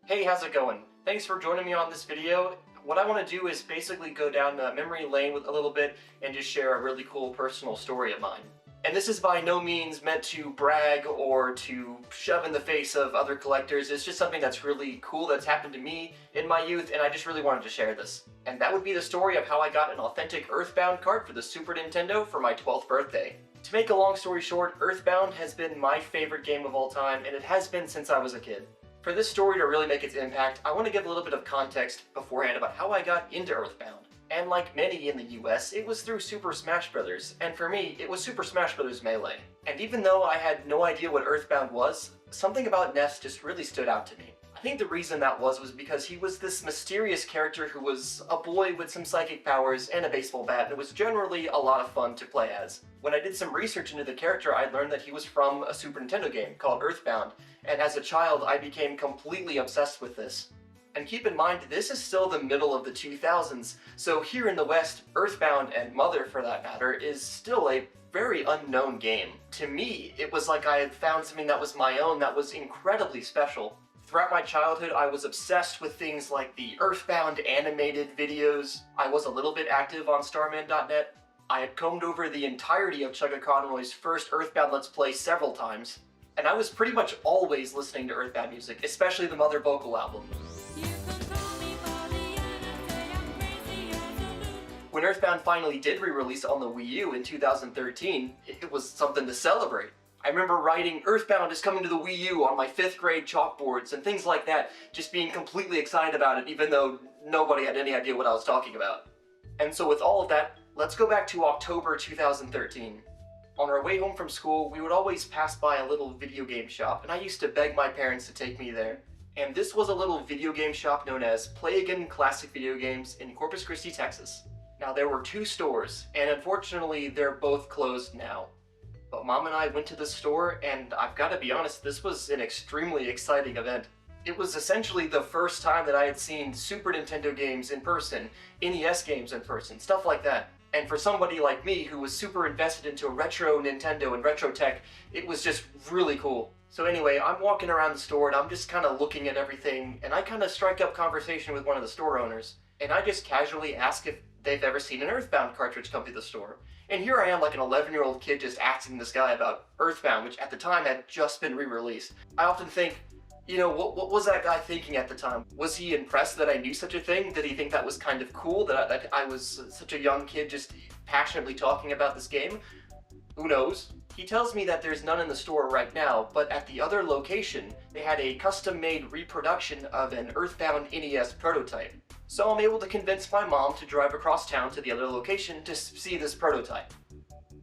Hey, how's it going? Thanks for joining me on this video. What I want to do is basically go down memory lane with a little bit and just share a really cool personal story of mine. And this is by no means meant to brag or to shove in the face of other collectors. It's just something that's really cool that's happened to me in my youth, and I just really wanted to share this. And that would be the story of how I got an authentic EarthBound cart for the Super Nintendo for my 12th birthday. To make a long story short, EarthBound has been my favorite game of all time, and it has been since I was a kid. For this story to really make its impact, I want to give a little bit of context beforehand about how I got into EarthBound. And like many in the US, it was through Super Smash Bros. And for me, it was Super Smash Bros. Melee. And even though I had no idea what EarthBound was, something about Ness just really stood out to me. I think the reason that was because he was this mysterious character who was a boy with some psychic powers and a baseball bat, and it was generally a lot of fun to play as. When I did some research into the character, I learned that he was from a Super Nintendo game called EarthBound, and as a child I became completely obsessed with this. And keep in mind, this is still the middle of the 2000s, so here in the West, EarthBound, and Mother for that matter, is still a very unknown game. To me, it was like I had found something that was my own that was incredibly special. Throughout my childhood, I was obsessed with things like the EarthBound animated videos. I was a little bit active on Starman.net. I had combed over the entirety of Chugga Conroy's first EarthBound Let's Play several times. And I was pretty much always listening to EarthBound music, especially the Mother vocal album. When EarthBound finally did re-release on the Wii U in 2013, it was something to celebrate. I remember writing "EarthBound is coming to the Wii U" on my 5th grade chalkboards and things like that, just being completely excited about it even though nobody had any idea what I was talking about. And so with all of that, let's go back to October 2013. On our way home from school, we would always pass by a little video game shop, and I used to beg my parents to take me there. And this was a little video game shop known as Play Again Classic Video Games in Corpus Christi, Texas. Now there were 2 stores, and unfortunately they're both closed now. But Mom and I went to the store, and I've got to be honest, this was an extremely exciting event. It was essentially the first time that I had seen Super Nintendo games in person, NES games in person, stuff like that. And for somebody like me who was super invested into retro Nintendo and retro tech, it was just really cool. So anyway, I'm walking around the store and I'm just kind of looking at everything, and I kind of strike up conversation with one of the store owners. And I just casually ask if they've ever seen an EarthBound cartridge come to the store. And here I am, like an 11-year-old kid, just asking this guy about EarthBound, which at the time had just been re-released. I often think, you know, what was that guy thinking at the time? Was he impressed that I knew such a thing? Did he think that was kind of cool, that I was such a young kid just passionately talking about this game? Who knows? He tells me that there's none in the store right now, but at the other location, they had a custom-made reproduction of an EarthBound NES prototype. So I'm able to convince my mom to drive across town to the other location to see this prototype.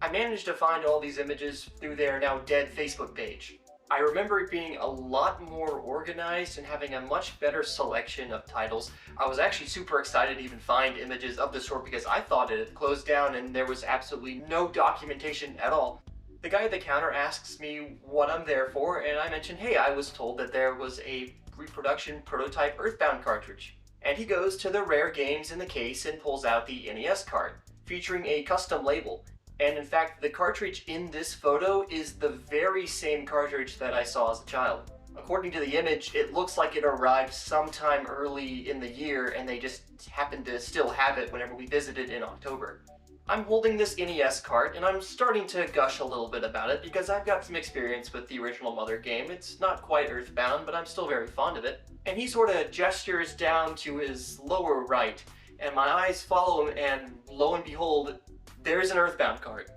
I managed to find all these images through their now dead Facebook page. I remember it being a lot more organized and having a much better selection of titles. I was actually super excited to even find images of the store because I thought it had closed down and there was absolutely no documentation at all. The guy at the counter asks me what I'm there for, and I mention, hey, I was told that there was a reproduction prototype EarthBound cartridge. And he goes to the rare games in the case and pulls out the NES card, featuring a custom label. And in fact, the cartridge in this photo is the very same cartridge that I saw as a child. According to the image, it looks like it arrived sometime early in the year and they just happened to still have it whenever we visited in October. I'm holding this NES cart and I'm starting to gush a little bit about it because I've got some experience with the original Mother game. It's not quite EarthBound, but I'm still very fond of it. And he sort of gestures down to his lower right, and my eyes follow him, and lo and behold, there's an EarthBound cart.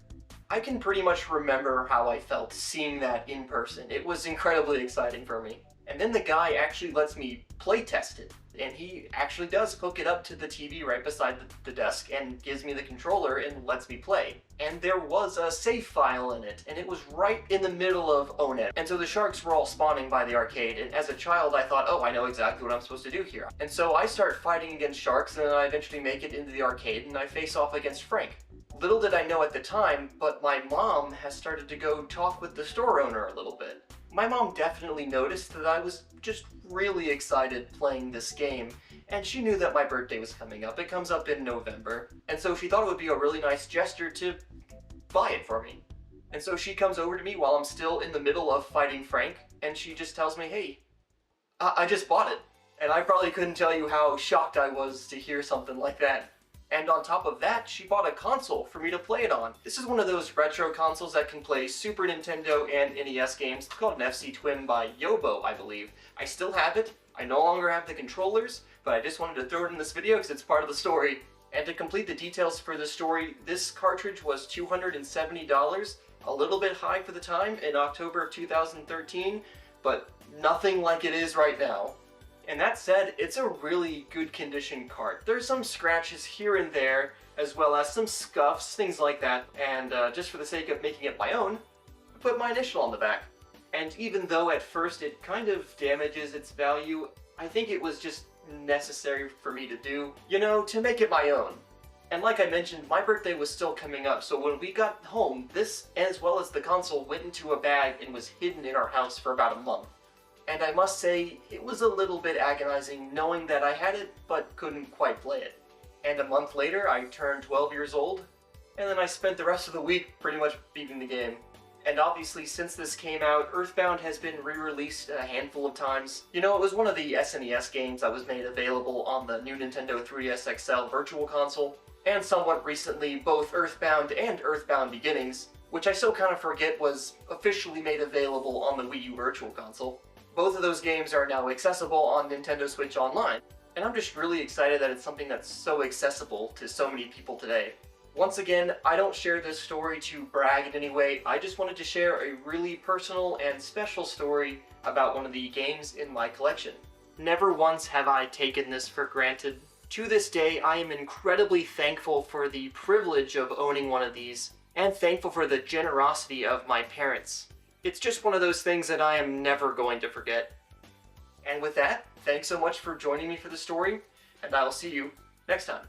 I can pretty much remember how I felt seeing that in person. It was incredibly exciting for me. And then the guy actually lets me play test it. And he actually does hook it up to the TV right beside the desk and gives me the controller and lets me play. And there was a save file in it, and it was right in the middle of ONET. And so the sharks were all spawning by the arcade, and as a child I thought, oh, I know exactly what I'm supposed to do here. And so I start fighting against sharks, and then I eventually make it into the arcade, and I face off against Frank. Little did I know at the time, but my mom has started to go talk with the store owner a little bit. My mom definitely noticed that I was just really excited playing this game, and she knew that my birthday was coming up. It comes up in November, and so she thought it would be a really nice gesture to buy it for me. And so she comes over to me while I'm still in the middle of fighting Frank, and she just tells me, hey, I just bought it. And I probably couldn't tell you how shocked I was to hear something like that. And on top of that, she bought a console for me to play it on. This is one of those retro consoles that can play Super Nintendo and NES games. It's called an FC Twin by Yobo, I believe. I still have it. I no longer have the controllers, but I just wanted to throw it in this video because it's part of the story. And to complete the details for the story, this cartridge was $270, a little bit high for the time in October of 2013, but nothing like it is right now. And that said, it's a really good condition cart. There's some scratches here and there, as well as some scuffs, things like that, and just for the sake of making it my own, I put my initial on the back. And even though at first it kind of damages its value, I think it was just necessary for me to do, you know, to make it my own. And like I mentioned, my birthday was still coming up, so when we got home, this, as well as the console, went into a bag and was hidden in our house for about a month. And I must say, it was a little bit agonizing knowing that I had it, but couldn't quite play it. And a month later, I turned 12 years old, and then I spent the rest of the week pretty much beating the game. And obviously, since this came out, EarthBound has been re-released a handful of times. You know, it was one of the SNES games that was made available on the new Nintendo 3DS XL Virtual Console, and somewhat recently, both EarthBound and EarthBound Beginnings, which I still kind of forget was officially made available on the Wii U Virtual Console. Both of those games are now accessible on Nintendo Switch Online, and I'm just really excited that it's something that's so accessible to so many people today. Once again, I don't share this story to brag in any way, I just wanted to share a really personal and special story about one of the games in my collection. Never once have I taken this for granted. To this day, I am incredibly thankful for the privilege of owning one of these, and thankful for the generosity of my parents. It's just one of those things that I am never going to forget. And with that, thanks so much for joining me for the story, and I will see you next time.